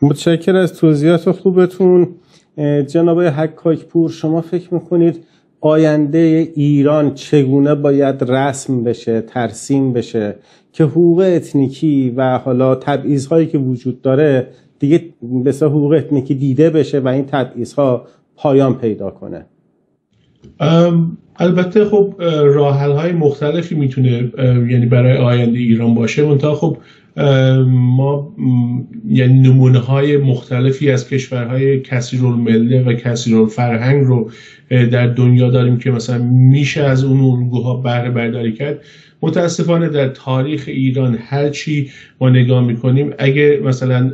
متشکرم از توضیحات خوبتون. جناب حکاکپور، شما فکر میکنید آینده ایران چگونه باید رسم بشه، ترسیم بشه که حقوق اتنیکی و حالا تبعیض‌هایی که وجود داره دیگه به اصطلاح حقوق اتنیکی دیده بشه و این تبعیض‌ها پایان پیدا کنه؟ البته خب راه حل‌های مختلفی میتونه یعنی برای آینده ایران باشه، منتها خب ما یعنی نمونه‌های مختلفی از کشورهای کثیرالمله و کثیرالفرهنگ رو در دنیا داریم که مثلا میشه از اون الگوها بهره برداری کرد. متاسفانه در تاریخ ایران هر چی ما نگاه میکنیم، اگه مثلا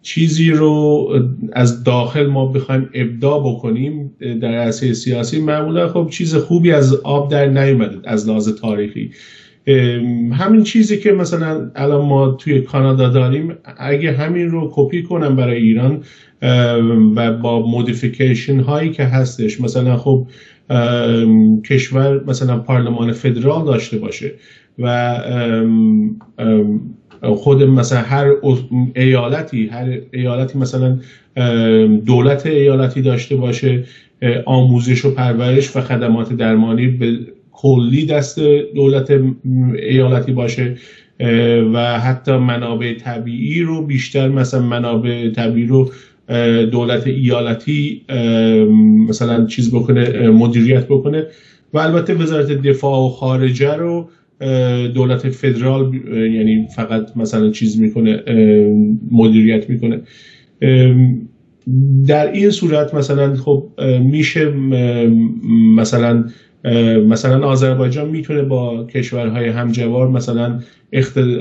چیزی رو از داخل ما بخوایم ابداع بکنیم در عرصه سیاسی، معمولا خب چیز خوبی از آب در نیومده از لحاظ تاریخی. همین چیزی که مثلا الان ما توی کانادا داریم، اگه همین رو کپی کنم برای ایران و با مودیفیکیشن هایی که هستش، مثلا خب کشور مثلا پارلمان فدرال داشته باشه و خود مثلا هر ایالتی مثلا دولت ایالتی داشته باشه، آموزش و پرورش و خدمات درمانی به کلی دست دولت ایالتی باشه و حتی منابع طبیعی رو بیشتر، مثلا منابع طبیعی رو دولت ایالتی مثلا چیز بکنه، مدیریت بکنه و البته وزارت دفاع و خارجه رو دولت فدرال یعنی فقط مثلا چیز میکنه، مدیریت میکنه. در این صورت مثلا خب میشه مثلا آذربایجان میتونه با کشورهای همجوار مثلا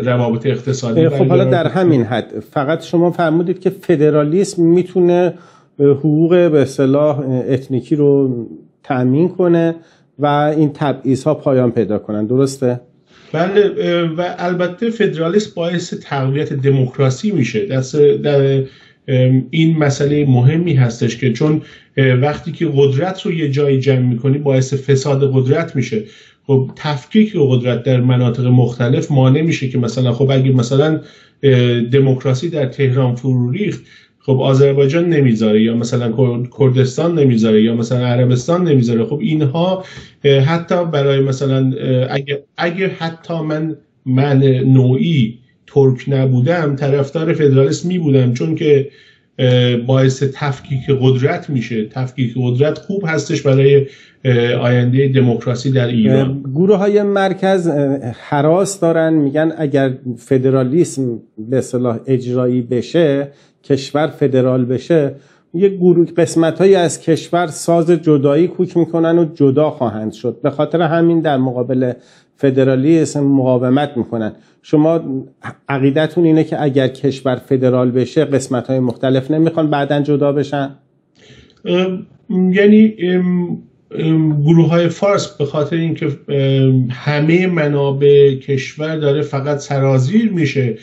روابط اقتصادی خب حالا در همین حد فقط شما فرمودید که فدرالیسم میتونه حقوق به اصطلاح اتنیکی رو تأمین کنه و این تبعیض‌ها پایان پیدا کنن، درسته؟ بله، و البته فدرالیسم باعث تقویت دموکراسی میشه. در این مسئله مهمی هستش که چون وقتی که قدرت رو یه جایی جمع میکنی باعث فساد قدرت میشه. خب تفکیک قدرت در مناطق مختلف مانع میشه که مثلا خب اگه مثلا دموکراسی در تهران فرو ریخت، خب آذربایجان نمیذاره یا مثلا کردستان نمیذاره یا مثلا عربستان نمیذاره. خب اینها حتی برای مثلا اگه حتی من نوعی ترک نبودم طرفدار فدرالیسم می بودم، چون که باعث تفکیک قدرت میشه. تفکیک قدرت خوب هستش برای آینده دموکراسی در ایران. گروه های مرکز هراس دارن، میگن اگر فدرالیسم به اصطلاح اجرایی بشه، کشور فدرال بشه، یه گروه قسمت‌هایی از کشور ساز جدایی کوک میکنن و جدا خواهند شد. به خاطر همین در مقابل فدرالیسم مقاومت میکنن. شما عقیدتون اینه که اگر کشور فدرال بشه قسمت‌های مختلف نمیخوان بعداً جدا بشن؟ یعنی گروه‌های فارس به خاطر اینکه همه منابع کشور داره فقط سرازیر میشه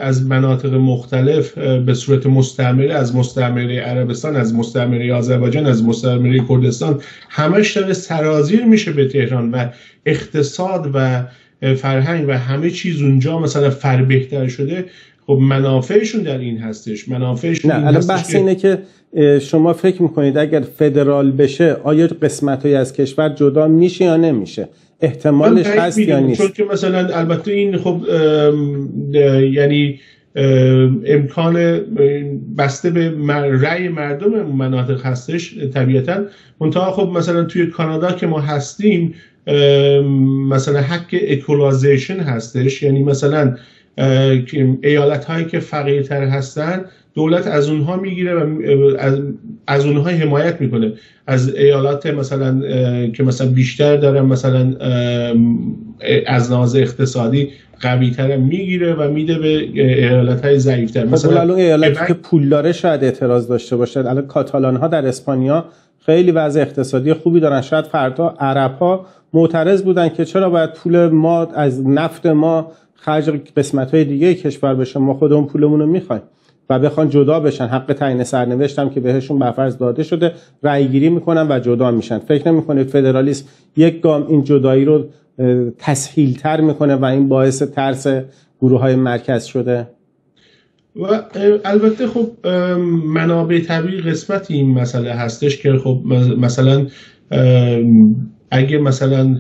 از مناطق مختلف به صورت مستعمره، از مستعمره عربستان، از مستعمره آذربایجان، از مستعمره کردستان، همش داره سرازیر میشه به تهران و اقتصاد و فرهنگ و همه چیز اونجا مثلا فربهتر شده. خب منافعشون در این هستش. منافعشون نه، الان بحث اینه که شما فکر میکنید اگر فدرال بشه آیا قسمت‌هایی از کشور جدا میشه یا نمیشه؟ احتمالش هست یا نیست؟ چون که مثلا البته این خب یعنی امکان بسته به رأی مردم مناطق هستش طبیعتا. منتها خب مثلا توی کانادا که ما هستیم مثلا حق اکولایزیشن هستش، یعنی مثلا ایالت هایی که فقیرتر هستن دولت از اونها میگیره و از اونها حمایت میکنه. از ایالات مثلا که مثلا بیشتر دارن مثلا از لحاظ اقتصادی قوی تر میگیره و میده به ایالت های ضعیفتر. مثلا الان ایالتی که پول داره شاید اعتراض داشته باشه. الان کاتالان ها در اسپانیا خیلی وضع اقتصادی خوبی دارن. شاید فردا عرب ها معترض بودن که چرا باید پول ما از نفت ما خرج قسمت های دیگه کشور بشه، ما خودمون پولمون رو میخوایم، و بخوان جدا بشن. حق تعیین سرنوشت هم که بهشون برفرض داده شده، رأی گیری میکنن و جدا میشن. فکر نمیکنید فدرالیسم یک گام این جدایی رو تسهیل تر میکنه و این باعث ترس گروه های مرکز شده؟ و البته خب منابع طبیعی قسمتی این مسئله هستش که خب مثلا اگه مثلا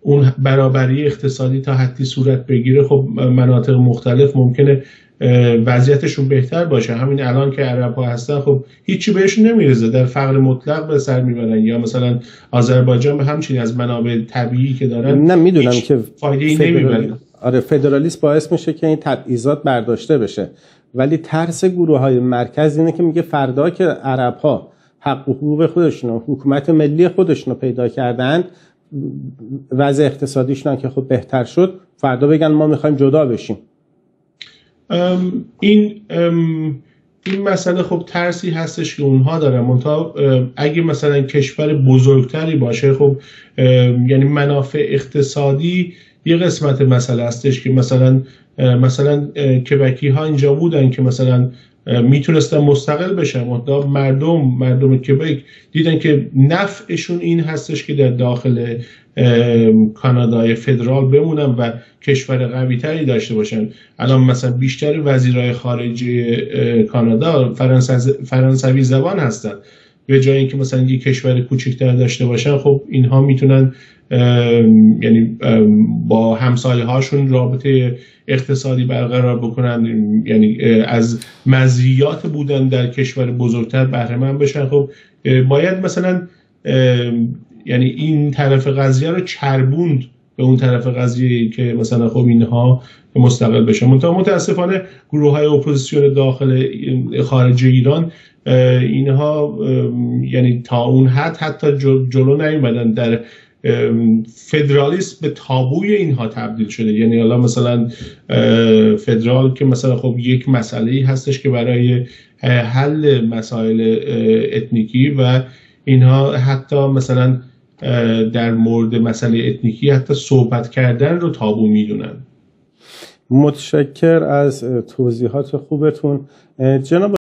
اون برابری اقتصادی تا حدی صورت بگیره، خب مناطق مختلف ممکنه وضعیتشون بهتر باشه. همین الان که عرب ها هستن خب هیچی بهشون نمیرسه، در فقر مطلق به سر میبرن. یا مثلا آذربایجان به همچنین از منابع طبیعی که دارن نه میدونم که فایده‌ای نمیبرن. آره فدرالیسم باعث میشه که این تبعیضات برداشته بشه، ولی ترس گروه‌های مرکز اینه که میگه فردا که عرب‌ها حق و حقوق خودشون و حکومت ملی خودشون رو پیدا کردند، وضع اقتصادیشون که خب بهتر شد، فردا بگن ما میخوایم جدا بشیم. این مسئله خب ترسی هستش که اونها دارن. منتها اگه مثلا کشور بزرگتری باشه، خب یعنی منافع اقتصادی یه قسمت مسئله هستش که مثلا کبکی ها اینجا بودن که مثلا میتونستن مستقل بشن، منتها مردم کبک دیدن که نفعشون این هستش که در داخل کانادای فدرال بمونن و کشور قوی تری داشته باشن. الان مثلا بیشتر وزیرای خارجه کانادا فرانسوی زبان هستن، به جای اینکه مثلا یک کشور کوچکتر داشته باشن، خب اینها میتونن یعنی با همسایه هاشون رابطه اقتصادی برقرار بکنن، یعنی از مزیات بودن در کشور بزرگتر بهره مند بشن. خب باید مثلا یعنی این طرف قضیه رو چربوند به اون طرف قضیه که مثلا خب اینها مستقل بشن. متاسفانه گروه‌های اپوزیسیون داخل خارج ایران اینها یعنی تا اون حد حتی جلو نیومدن. در فدرالیسم به تابوی اینها تبدیل شده. یعنی حالا مثلا فدرال که مثلا خب یک مسئله‌ای هستش که برای حل مسائل اتنیکی و اینها حتی مثلا در مورد مسئله اتنیکی حتی صحبت کردن رو تابو میدونن. متشکر از توضیحات خوبتون جناب